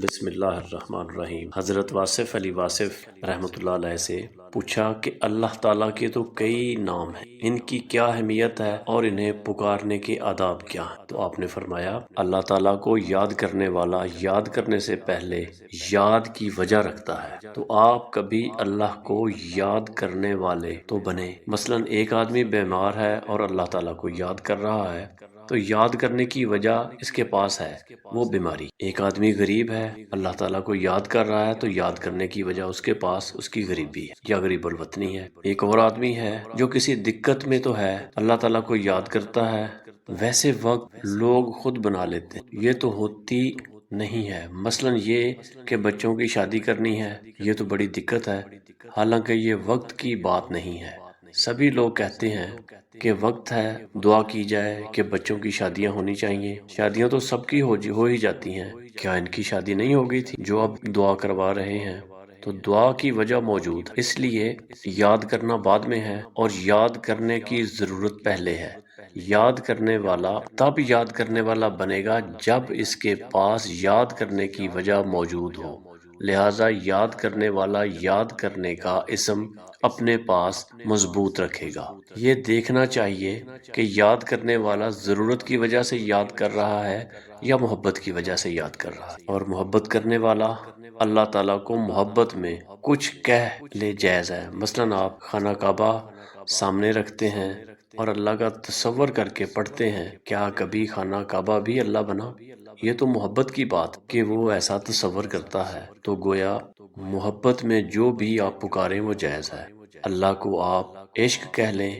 بسم اللہ الرحمن الرحیم۔ حضرت واصف علی واصف رحمۃ اللہ علیہ سے پوچھا کہ اللہ تعالیٰ کے تو کئی نام ہیں، ان کی کیا اہمیت ہے اور انہیں پکارنے کے آداب کیا ہیں؟ تو آپ نے فرمایا، اللہ تعالیٰ کو یاد کرنے والا یاد کرنے سے پہلے یاد کی وجہ رکھتا ہے، تو آپ کبھی اللہ کو یاد کرنے والے تو بنے۔ مثلا ایک آدمی بیمار ہے اور اللہ تعالیٰ کو یاد کر رہا ہے، تو یاد کرنے کی وجہ اس کے پاس ہے، وہ بیماری۔ ایک آدمی غریب ہے، اللہ تعالیٰ کو یاد کر رہا ہے، تو یاد کرنے کی وجہ اس کے پاس اس کی غریبی ہے یا غریب الوطنی ہے۔ ایک اور آدمی ہے جو کسی دقت میں تو ہے، اللہ تعالیٰ کو یاد کرتا ہے، ویسے وقت لوگ خود بنا لیتے ہیں، یہ تو ہوتی نہیں ہے۔ مثلا یہ کہ بچوں کی شادی کرنی ہے، یہ تو بڑی دقت ہے، حالانکہ یہ وقت کی بات نہیں ہے۔ سبھی لوگ کہتے ہیں کہ وقت ہے، دعا کی جائے کہ بچوں کی شادیاں ہونی چاہیے۔ شادیاں تو سب کی ہو ہی جاتی ہیں، کیا ان کی شادی نہیں ہو گئی تھی جو اب دعا کروا رہے ہیں؟ تو دعا کی وجہ موجود ہے، اس لیے یاد کرنا بعد میں ہے اور یاد کرنے کی ضرورت پہلے ہے۔ یاد کرنے والا تب یاد کرنے والا بنے گا جب اس کے پاس یاد کرنے کی وجہ موجود ہو، لہذا یاد کرنے والا یاد کرنے کا اسم اپنے پاس مضبوط رکھے گا۔ یہ دیکھنا چاہیے کہ یاد کرنے والا ضرورت کی وجہ سے یاد کر رہا ہے یا محبت کی وجہ سے یاد کر رہا ہے۔ اور محبت کرنے والا اللہ تعالیٰ کو محبت میں کچھ کہہ لے جائز ہے۔ مثلا آپ خانہ کعبہ سامنے رکھتے ہیں اور اللہ کا تصور کر کے پڑھتے ہیں، کیا کبھی خانہ کعبہ بھی اللہ بنا؟ یہ تو محبت کی بات کہ وہ ایسا تصور کرتا ہے، تو گویا محبت میں جو بھی آپ پکاریں وہ جائز ہے۔ اللہ کو آپ عشق کہہ لیں،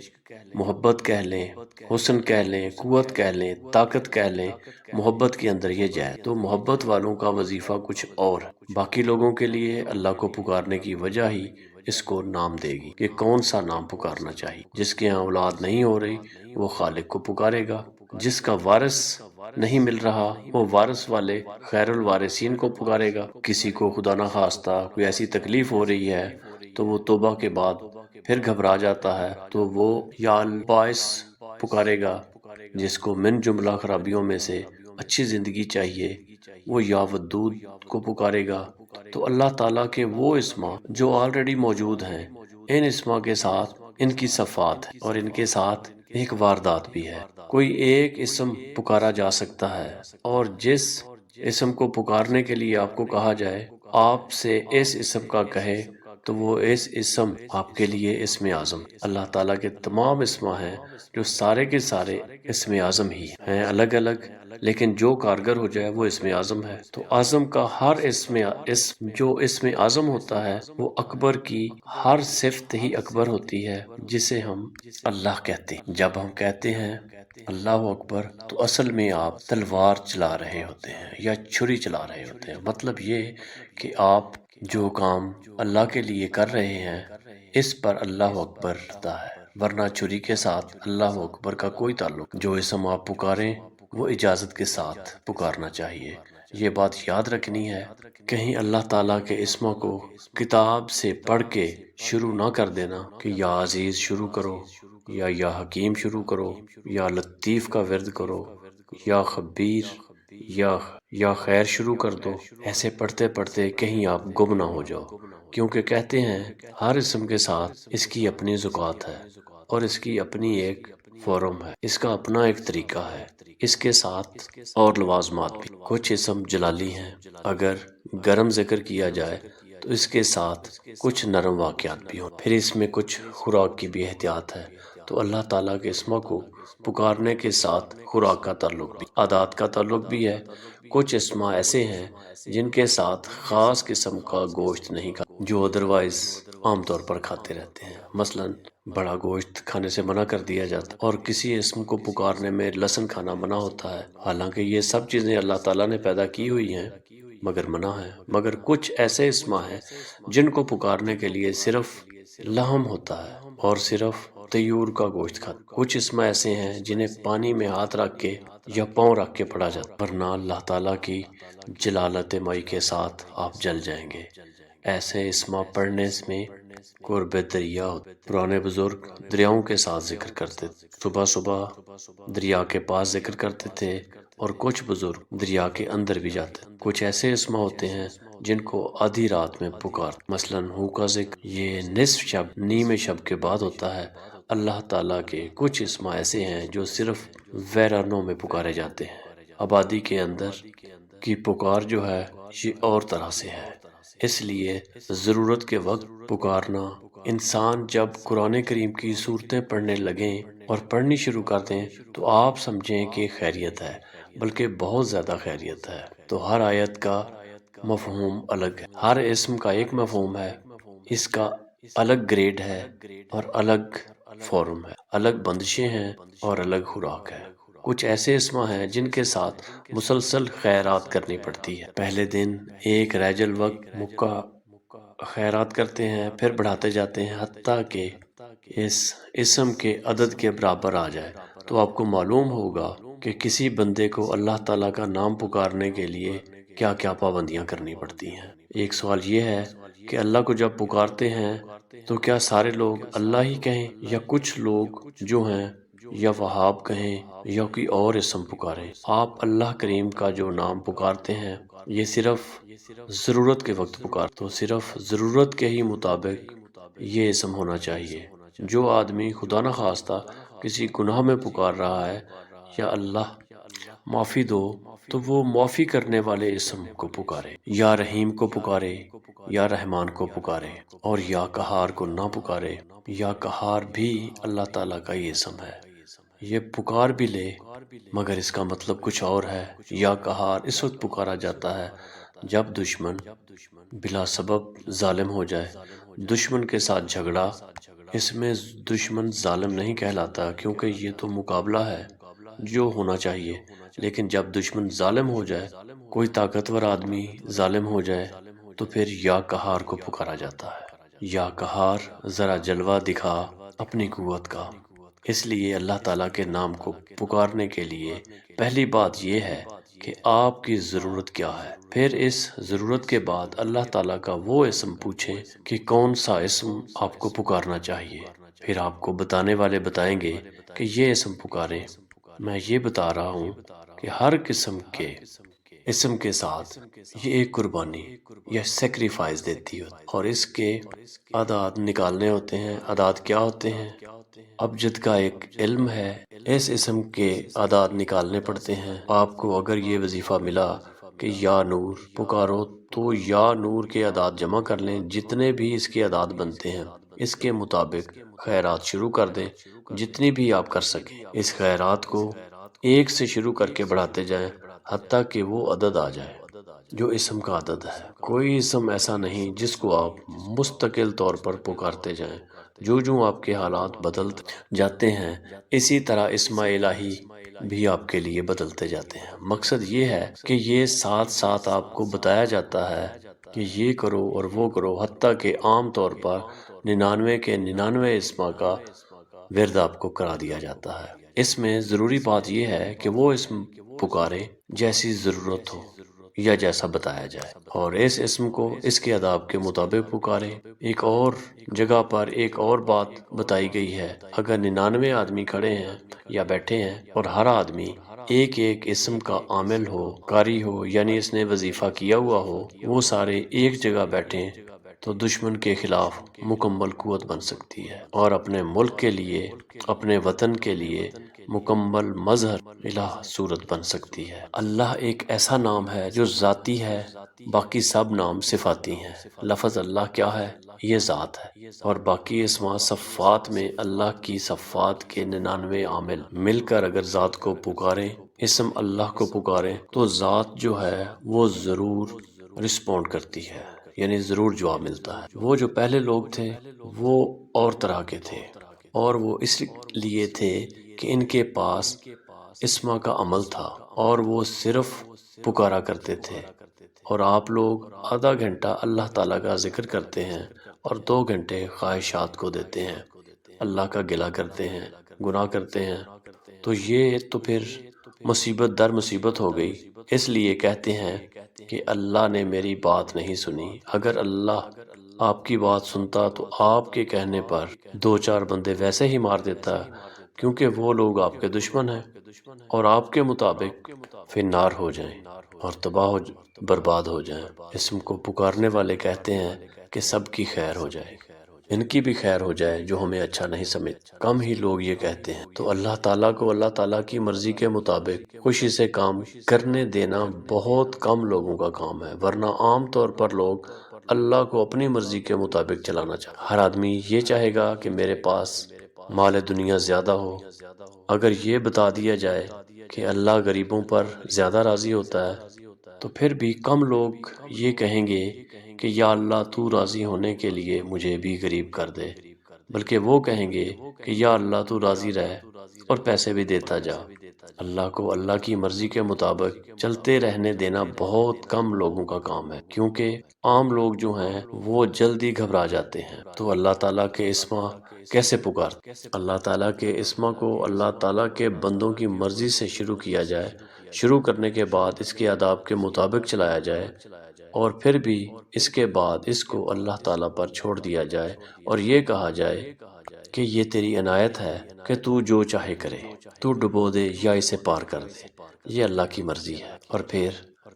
محبت کہہ لیں، حسن کہہ لیں، قوت کہہ لیں، طاقت کہہ لیں، محبت کے اندر یہ جائز۔ تو محبت والوں کا وظیفہ کچھ اور، باقی لوگوں کے لیے اللہ کو پکارنے کی وجہ ہی اس کو نام دے گی کہ کون سا نام پکارنا چاہیے۔ جس کے ہاں اولاد نہیں ہو رہی وہ خالق کو پکارے گا، جس کا وارث نہیں مل رہا وہ وارث والے خیر الوارثین کو پکارے گا۔ کسی کو خدا نخواستہ کوئی ایسی تکلیف ہو رہی ہے تو وہ توبہ کے بعد پھر گھبرا جاتا ہے تو وہ یا الباعث پکارے گا۔ جس کو من جملہ خرابیوں میں سے اچھی زندگی چاہیے وہ یا ودود کو پکارے گا۔ تو اللہ تعالیٰ کے وہ اسما جو آلریڈی موجود ہیں، ان اسما کے ساتھ ان کی صفات ہے اور ان کے ساتھ ایک واردات بھی ہے۔ کوئی ایک اسم پکارا جا سکتا ہے، اور جس اسم کو پکارنے کے لیے آپ کو کہا جائے آپ سے اس اسم کا کہے تو وہ اس اسم آپ کے لیے اسم اعظم۔ اللہ تعالیٰ کے تمام اسما ہیں جو سارے کے سارے اسم اعظم ہی ہیں، الگ الگ، لیکن جو کارگر ہو جائے وہ اسم اعظم ہے۔ تو اعظم کا ہر اسم جو اسم اعظم ہوتا ہے وہ اکبر کی ہر صفت ہی اکبر ہوتی ہے جسے ہم اللہ کہتے ہیں۔ جب ہم کہتے ہیں اللہ اکبر تو اصل میں آپ تلوار چلا رہے ہوتے ہیں یا چھری چلا رہے ہوتے ہیں۔ مطلب یہ کہ آپ جو کام اللہ کے لیے کر رہے ہیں اس پر اللہ اکبر رہتا ہے، ورنہ چھری کے ساتھ اللہ اکبر کا کوئی تعلق۔ جو اسم آپ پکاریں وہ اجازت کے ساتھ پکارنا چاہیے، یہ بات یاد رکھنی ہے۔ کہیں اللہ تعالیٰ کے اسموں کو کتاب سے پڑھ کے شروع نہ کر دینا کہ یا عزیز شروع کرو، یا حکیم شروع کرو، یا لطیف کا ورد کرو، یا خبیر، یا خیر شروع کر دو۔ ایسے پڑھتے پڑھتے کہیں آپ گم نہ ہو جاؤ، کیونکہ کہتے ہیں ہر اسم کے ساتھ اس کی اپنی زکوٰۃ ہے اور اس کی اپنی ایک فارم ہے، اس کا اپنا ایک طریقہ ہے، اس کے ساتھ اور لوازمات بھی۔ کچھ اسم جلالی ہیں، اگر گرم ذکر کیا جائے تو اس کے ساتھ کچھ نرم واقعات بھی ہوں، پھر اس میں کچھ خوراک کی بھی احتیاط ہے۔ تو اللہ تعالیٰ کے اسموں کو پکارنے کے ساتھ خوراک کا تعلق بھی، عادات کا تعلق بھی ہے۔ کچھ اسما ایسے ہیں جن کے ساتھ خاص قسم کا گوشت نہیں کھاتے جو ادروائز عام طور پر کھاتے رہتے ہیں۔ مثلا بڑا گوشت کھانے سے منع کر دیا جاتا ہے، اور کسی اسم کو پکارنے میں لہسن کھانا منع ہوتا ہے، حالانکہ یہ سب چیزیں اللہ تعالیٰ نے پیدا کی ہوئی ہیں مگر منع ہے۔ مگر کچھ ایسے اسما ہیں جن کو پکارنے کے لیے صرف لحم ہوتا ہے اور صرف طیور کا گوشت کھاتا ہے۔ کچھ اسما ایسے ہیں جنہیں پانی میں ہاتھ رکھ کے یا پاؤں رکھ کے پڑھا جاتا ہے، ورنہ اللہ تعالیٰ کی جلالت مائی کے ساتھ آپ جل جائیں گے۔ ایسے اسما پڑھنے میں قرب دریا ہوتا ہے۔ پرانے بزرگ دریاؤں کے ساتھ ذکر کرتے تھے، صبح صبح دریا کے پاس ذکر کرتے تھے، اور کچھ بزرگ دریا کے اندر بھی جاتے ہیں۔ کچھ ایسے اسما ہوتے ہیں جن کو آدھی رات میں پکار، مثلاً ہو کا ذکر، یہ نصف شب، نیم شب کے بعد ہوتا ہے۔ اللہ تعالیٰ کے کچھ اسما ایسے ہیں جو صرف ویرانوں میں پکارے جاتے ہیں۔ آبادی کے اندر کی پکار جو ہے یہ اور طرح سے ہے، اس لیے ضرورت کے وقت پکارنا۔ انسان جب قرآن کریم کی صورتیں پڑھنے لگیں اور پڑھنی شروع کر دیں تو آپ سمجھیں کہ خیریت ہے، بلکہ بہت زیادہ خیریت ہے۔ تو ہر آیت کا مفہوم الگ ہے، ہر اسم کا ایک مفہوم ہے، اس کا الگ گریڈ ہے اور الگ فارم ہے، الگ بندشیں ہیں اور الگ خوراک ہے۔ کچھ ایسے اسما ہیں جن کے ساتھ مسلسل خیرات کرنی پڑتی ہے۔ پہلے دن ایک ریج الوقت مکہ خیرات کرتے ہیں، پھر بڑھاتے جاتے ہیں حتیٰ کہ اس اسم کے عدد کے برابر آ جائے۔ تو آپ کو معلوم ہوگا کہ کسی بندے کو اللہ تعالیٰ کا نام پکارنے کے لیے کیا کیا پابندیاں کرنی پڑتی ہیں۔ ایک سوال یہ ہے کہ اللہ کو جب پکارتے ہیں تو کیا سارے لوگ اللہ ہی کہیں، یا کچھ لوگ جو ہیں یا وہاب کہیں یا کوئی اور اسم پکاریں؟ آپ اللہ کریم کا جو نام پکارتے ہیں یہ صرف ضرورت کے وقت پکار، تو صرف ضرورت کے ہی مطابق یہ اسم ہونا چاہیے۔ جو آدمی خدا نخواستہ کسی گناہ میں پکار رہا ہے یا اللہ معافی دو، تو وہ معافی کرنے والے اسم کو پکارے، یا رحیم کو پکارے یا رحمان کو پکارے، اور یا قہار کو نہ پکارے۔ یا قہار بھی اللہ تعالیٰ کا ہی اسم ہے، یہ پکار بھی لے مگر اس کا مطلب کچھ اور ہے۔ یا قہار اس وقت پکارا جاتا ہے جب دشمن بلا سبب ظالم ہو جائے۔ دشمن کے ساتھ جھگڑا، اس میں دشمن ظالم نہیں کہلاتا کیونکہ یہ تو مقابلہ ہے جو ہونا چاہیے، لیکن جب دشمن ظالم ہو جائے، کوئی طاقتور آدمی ظالم ہو جائے، تو پھر یا قہار کو پکارا جاتا ہے۔ یا قہار ذرا جلوہ دکھا اپنی قوت کا۔ اس لیے اللہ تعالیٰ کے نام کو پکارنے کے لیے پہلی بات یہ ہے کہ آپ کی ضرورت کیا ہے، پھر اس ضرورت کے بعد اللہ تعالیٰ کا وہ اسم پوچھیں کہ کون سا اسم آپ کو پکارنا چاہیے، پھر آپ کو بتانے والے بتائیں گے کہ یہ اسم پکاریں۔ میں یہ بتا رہا ہوں کہ ہر قسم کے اسم کے ساتھ یہ ایک قربانی یا سیکریفائس دیتی ہے، اور اس کے اعداد نکالنے ہوتے ہیں۔ اعداد کیا ہوتے ہیں؟ ابجد کا ایک علم ہے، اس اسم کے اعداد نکالنے پڑتے ہیں۔ آپ کو اگر یہ وظیفہ ملا کہ یا نور پکارو، تو یا نور کے اعداد جمع کر لیں، جتنے بھی اس کے اعداد بنتے ہیں اس کے مطابق خیرات شروع کر دیں، جتنی بھی آپ کر سکیں۔ اس خیرات کو ایک سے شروع کر کے بڑھاتے جائیں حتیٰ کہ وہ عدد آ جائے جو اسم کا عدد ہے۔ کوئی اسم ایسا نہیں جس کو آپ مستقل طور پر پکارتے جائیں، جو آپ کے حالات بدلتے جاتے ہیں اسی طرح اسم الہی بھی آپ کے لیے بدلتے جاتے ہیں۔ مقصد یہ ہے کہ یہ ساتھ ساتھ آپ کو بتایا جاتا ہے کہ یہ کرو اور وہ کرو، حتیٰ کہ عام طور پر 99 کے 99 اسما کا ورد آپ کو کرا دیا جاتا ہے۔ اس میں ضروری بات یہ ہے کہ وہ اسم پکارے جیسی ضرورت ہو یا جیسا بتایا جائے، اور اس اسم کو اس کے آداب کے مطابق پکارے۔ ایک اور جگہ پر ایک اور بات بتائی گئی ہے، اگر 99 آدمی کھڑے ہیں یا بیٹھے ہیں اور ہر آدمی ایک ایک اسم کا عامل ہو، قاری ہو، یعنی اس نے وظیفہ کیا ہوا ہو، وہ سارے ایک جگہ بیٹھیں تو دشمن کے خلاف مکمل قوت بن سکتی ہے، اور اپنے ملک کے لیے، اپنے وطن کے لیے مکمل مظہر الہ صورت بن سکتی ہے۔ اللہ ایک ایسا نام ہے جو ذاتی ہے، باقی سب نام صفاتی ہیں۔ لفظ اللہ کیا ہے؟ یہ ذات ہے، اور باقی اسما صفات میں اللہ کی صفات کے 99 عامل مل کر اگر ذات کو پکاریں، اسم اللہ کو پکاریں، تو ذات جو ہے وہ ضرور رسپونڈ کرتی ہے، یعنی ضرور جواب ملتا ہے۔ وہ جو پہلے لوگ تھے وہ اور طرح کے تھے، اور وہ اس لیے تھے کہ ان کے پاس اسما کا عمل تھا اور وہ صرف پکارا کرتے تھے، اور آپ لوگ آدھا گھنٹہ اللہ تعالیٰ کا ذکر کرتے ہیں اور 2 گھنٹے خواہشات کو دیتے ہیں، اللہ کا گلہ کرتے ہیں، گناہ کرتے ہیں، تو یہ تو پھر مصیبت در مصیبت ہو گئی۔ اس لیے کہتے ہیں کہ اللہ نے میری بات نہیں سنی۔ اگر اللہ آپ کی بات سنتا تو آپ کے کہنے پر 2-4 بندے ویسے ہی مار دیتا، کیونکہ وہ لوگ آپ کے دشمن ہیں۔ اور آپ کے مطابق فی النار ہو جائیں اور تباہ و برباد ہو جائیں۔ اسم کو پکارنے والے کہتے ہیں کہ سب کی خیر ہو جائے، ان کی بھی خیر ہو جائے جو ہمیں اچھا نہیں سمجھ۔ کم ہی لوگ یہ کہتے ہیں۔ تو اللہ تعالیٰ کو اللہ تعالیٰ کی مرضی کے مطابق خوشی سے کام کرنے دینا بہت کم لوگوں کا کام ہے، ورنہ عام طور پر لوگ اللہ کو اپنی مرضی کے مطابق چلانا چاہتے ہیں۔ ہر آدمی یہ چاہے گا کہ میرے پاس مال دنیا زیادہ ہو۔ اگر یہ بتا دیا جائے کہ اللہ غریبوں پر زیادہ راضی ہوتا ہے تو پھر بھی کم لوگ یہ کہیں گے کہ یا اللہ تو راضی ہونے کے لیے مجھے بھی غریب کر دے، بلکہ وہ کہیں گے کہ یا اللہ تو راضی رہ اور پیسے بھی دیتا جا۔ اللہ کو اللہ کی مرضی کے مطابق چلتے رہنے دینا بہت کم لوگوں کا کام ہے، کیونکہ عام لوگ جو ہیں وہ جلدی گھبرا جاتے ہیں۔ تو اللہ تعالیٰ کے اسما کیسے پکارتے؟ اللہ تعالیٰ کے اسما کو اللہ تعالیٰ کے بندوں کی مرضی سے شروع کیا جائے، شروع کرنے کے بعد اس کے آداب کے مطابق چلایا جائے، اور پھر بھی اس کے بعد اس کو اللہ تعالیٰ پر چھوڑ دیا جائے اور یہ کہا جائے کہ یہ تیری عنایت ہے کہ تو جو چاہے کرے، تو ڈبو دے یا اسے پار کر دے، یہ اللہ کی مرضی ہے، اور پھر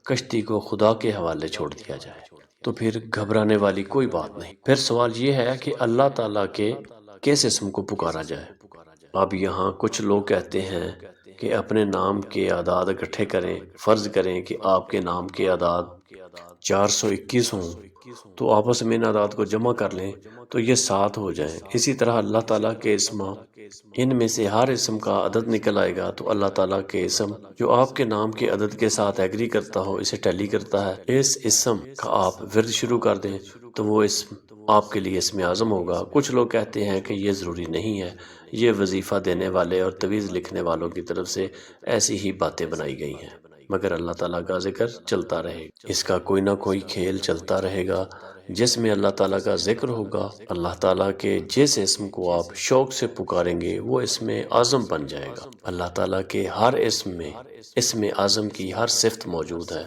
کشتی کو خدا کے حوالے چھوڑ دیا جائے، تو پھر گھبرانے والی کوئی بات نہیں۔ پھر سوال یہ ہے کہ اللہ تعالیٰ کے کس اسم کو پکارا جائے؟ اب یہاں کچھ لوگ کہتے ہیں کہ اپنے نام کے اعداد اکٹھے کریں، فرض کریں کہ آپ کے نام کے اعداد 421 ہوں تو آپس میں ان اعداد کو جمع کر لیں تو یہ 7 ہو جائیں۔ اسی طرح اللہ تعالیٰ کے اسما، ان میں سے ہر اسم کا عدد نکل آئے گا تو اللہ تعالیٰ کے اسم جو آپ کے نام کے عدد کے ساتھ ایگری کرتا ہو، اسے ٹیلی کرتا ہے۔ اس اسم کا آپ ورد شروع کر دیں تو وہ اسم آپ کے لیے اسم اعظم ہوگا۔ کچھ لوگ کہتے ہیں کہ یہ ضروری نہیں ہے، یہ وظیفہ دینے والے اور تویز لکھنے والوں کی طرف سے ایسی ہی باتیں بنائی گئی ہیں، مگر اللہ تعالیٰ کا ذکر چلتا رہے گا، اس کا کوئی نہ کوئی کھیل چلتا رہے گا جس میں اللہ تعالیٰ کا ذکر ہوگا۔ اللہ تعالیٰ کے جس اسم کو آپ شوق سے پکاریں گے وہ اسم اعظم بن جائے گا۔ اللہ تعالیٰ کے ہر اسم میں اسم اعظم کی ہر صفت موجود ہے۔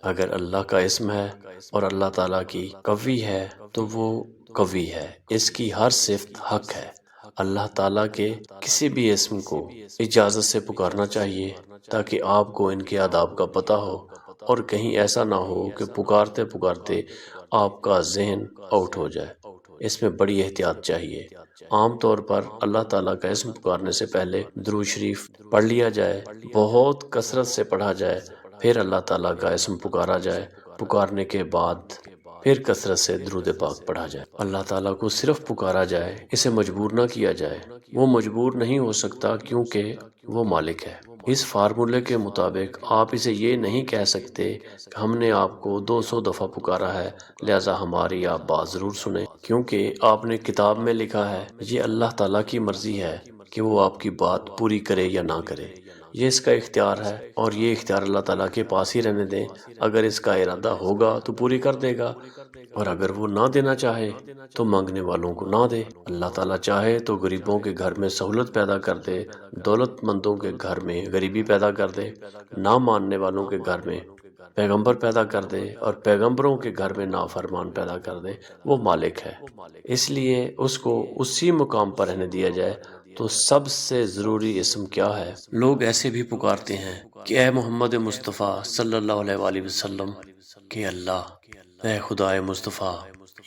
اگر اللہ کا اسم ہے اور اللہ تعالیٰ کی قوی ہے تو وہ قوی ہے، اس کی ہر صفت حق ہے۔ اللہ تعالیٰ کے کسی بھی اسم کو اجازت سے پکارنا چاہیے تاکہ آپ کو ان کے آداب کا پتہ ہو، اور کہیں ایسا نہ ہو کہ پکارتے پکارتے آپ کا ذہن آؤٹ ہو جائے۔ اس میں بڑی احتیاط چاہیے۔ عام طور پر اللہ تعالیٰ کا اسم پکارنے سے پہلے درود شریف پڑھ لیا جائے، بہت کثرت سے پڑھا جائے، پھر اللہ تعالیٰ کا اسم پکارا جائے، پکارنے کے بعد پھر کثرت سے درود پاک پڑھا جائے۔ اللہ تعالیٰ کو صرف پکارا جائے، اسے مجبور نہ کیا جائے۔ وہ مجبور نہیں ہو سکتا کیونکہ وہ مالک ہے۔ اس فارمولے کے مطابق آپ اسے یہ نہیں کہہ سکتے کہ ہم نے آپ کو 200 دفعہ پکارا ہے لہٰذا ہماری آپ بات ضرور سنیں، کیونکہ آپ نے کتاب میں لکھا ہے۔ یہ اللہ تعالیٰ کی مرضی ہے کہ وہ آپ کی بات پوری کرے یا نہ کرے، یہ اس کا اختیار ہے، اور یہ اختیار اللہ تعالیٰ کے پاس ہی رہنے دیں۔ اگر اس کا ارادہ ہوگا تو پوری کر دے گا، اور اگر وہ نہ دینا چاہے تو مانگنے والوں کو نہ دے۔ اللہ تعالیٰ چاہے تو غریبوں کے گھر میں سہولت پیدا کر دے، دولت مندوں کے گھر میں غریبی پیدا کر دے، نہ ماننے والوں کے گھر میں پیغمبر پیدا کر دے، اور پیغمبروں کے گھر میں نافرمان پیدا کر دے۔ وہ مالک ہے، اس لیے اس کو اسی مقام پر رہنے دیا جائے۔ تو سب سے ضروری اسم کیا ہے؟ لوگ ایسے بھی پکارتے ہیں کہ اے محمد مصطفیٰ صلی اللہ علیہ وآلہ وسلم، کہ اللہ، اے خدائے مصطفیٰ،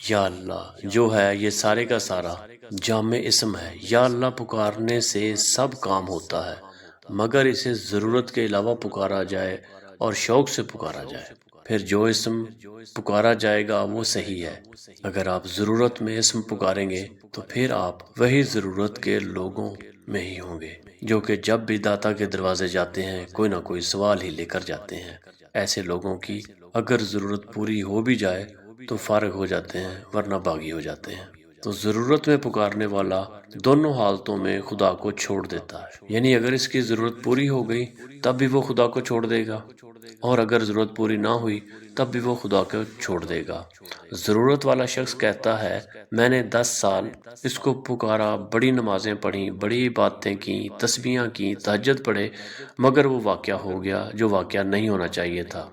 یا اللہ جو ہے یہ سارے کا سارا جامع اسم ہے۔ یا اللہ پکارنے سے سب کام ہوتا ہے، مگر اسے ضرورت کے علاوہ پکارا جائے اور شوق سے پکارا جائے، پھر جو اسم پکارا جائے گا وہ صحیح ہے۔ اگر آپ ضرورت میں اسم پکاریں گے تو پھر آپ وہی ضرورت کے لوگوں میں ہی ہوں گے جو کہ جب بھی داتا کے دروازے جاتے ہیں کوئی نہ کوئی سوال ہی لے کر جاتے ہیں۔ ایسے لوگوں کی اگر ضرورت پوری ہو بھی جائے تو فارغ ہو جاتے ہیں، ورنہ باغی ہو جاتے ہیں۔ تو ضرورت میں پکارنے والا دونوں حالتوں میں خدا کو چھوڑ دیتا ہے، یعنی اگر اس کی ضرورت پوری ہو گئی تب بھی وہ خدا کو چھوڑ دے گا، اور اگر ضرورت پوری نہ ہوئی تب بھی وہ خدا کو چھوڑ دے گا۔ ضرورت والا شخص کہتا ہے میں نے 10 سال اس کو پکارا، بڑی نمازیں پڑھیں، بڑی باتیں کی، تسبیحاں کی، تہجد پڑھے، مگر وہ واقعہ ہو گیا جو واقعہ نہیں ہونا چاہیے تھا،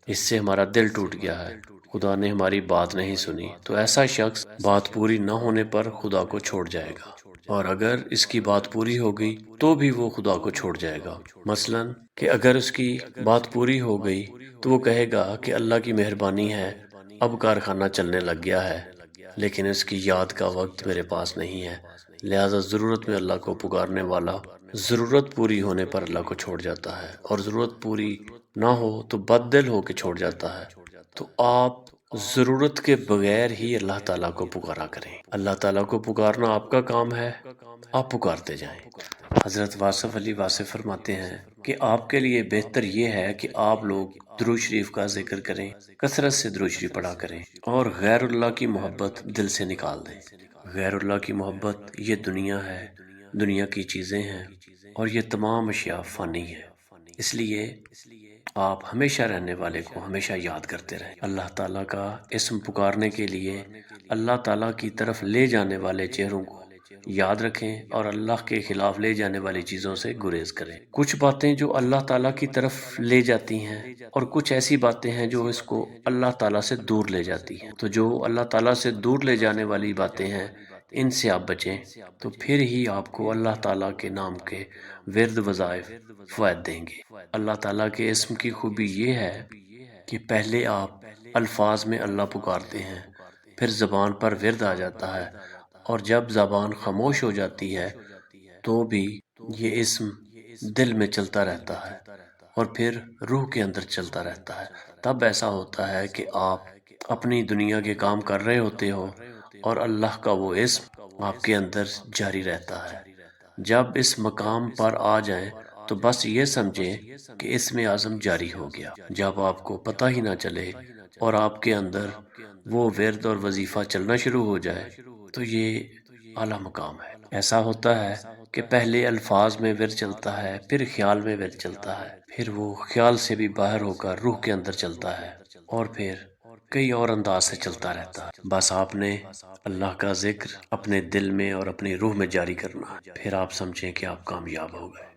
اس سے ہمارا دل ٹوٹ گیا ہے، خدا نے ہماری بات نہیں سنی۔ تو ایسا شخص بات پوری نہ ہونے پر خدا کو چھوڑ جائے گا، اور اگر اس کی بات پوری ہو گئی تو بھی وہ خدا کو چھوڑ جائے گا۔ مثلا کہ اگر اس کی بات پوری ہو گئی تو وہ کہے گا کہ اللہ کی مہربانی ہے، اب کارخانہ چلنے لگ گیا ہے، لیکن اس کی یاد کا وقت میرے پاس نہیں ہے، لہذا ضرورت میں اللہ کو پکارنے والا ضرورت پوری ہونے پر اللہ کو چھوڑ جاتا ہے، اور ضرورت پوری نہ ہو تو بد دل ہو کے چھوڑ جاتا ہے۔ تو آپ ضرورت کے بغیر ہی اللہ تعالیٰ کو پکارا کریں۔ اللہ تعالیٰ کو پکارنا آپ کا کام ہے، آپ پکارتے جائیں۔ حضرت واصف علی واصف فرماتے ہیں کہ آپ کے لیے بہتر یہ ہے کہ آپ لوگ درود شریف کا ذکر کریں، کثرت سے درود شریف پڑھا کریں، اور غیر اللہ کی محبت دل سے نکال دیں۔ غیر اللہ کی محبت یہ دنیا ہے، دنیا کی چیزیں ہیں، اور یہ تمام اشیاء فانی ہے۔ اس لیے آپ ہمیشہ رہنے والے کو ہمیشہ یاد کرتے رہیں۔ اللہ تعالیٰ کا اسم پکارنے کے لیے اللہ تعالیٰ کی طرف لے جانے والے چہروں کو یاد رکھیں، اور اللہ کے خلاف لے جانے والی چیزوں سے گریز کریں۔ کچھ باتیں جو اللہ تعالیٰ کی طرف لے جاتی ہیں، اور کچھ ایسی باتیں ہیں جو اس کو اللہ تعالیٰ سے دور لے جاتی ہیں۔ تو جو اللہ تعالیٰ سے دور لے جانے والی باتیں ہیں، ان سے آپ بچیں، تو پھر ہی آپ کو اللہ تعالیٰ کے نام کے ورد وظائف فوائد دیں گے۔ اللہ تعالیٰ کے اسم کی خوبی یہ ہے کہ پہلے آپ الفاظ میں اللہ پکارتے ہیں، پھر زبان پر ورد آ جاتا ہے، اور جب زبان خاموش ہو جاتی ہے تو بھی یہ اسم دل میں چلتا رہتا ہے، اور پھر روح کے اندر چلتا رہتا ہے۔ تب ایسا ہوتا ہے کہ آپ اپنی دنیا کے کام کر رہے ہوتے ہو، اور اللہ کا وہ اسم آپ کے اندر جاری رہتا ہے۔ جب اس مقام پر آ جائیں تو بس یہ سمجھیں کہ اسم اعظم جاری ہو گیا۔ جب آپ کو پتہ ہی نہ چلے اور آپ کے اندر وہ ورد اور وظیفہ چلنا شروع ہو جائے تو یہ اعلیٰ مقام ہے۔ ایسا ہوتا ہے کہ پہلے الفاظ میں ورد چلتا ہے، پھر خیال میں ورد چلتا ہے، پھر وہ خیال سے بھی باہر ہو کر روح کے اندر چلتا ہے، اور پھر کئی اور انداز سے چلتا رہتا ہے۔ بس آپ نے اللہ کا ذکر اپنے دل میں اور اپنی روح میں جاری کرنا ہے، پھر آپ سمجھیں کہ آپ کامیاب ہو گئے۔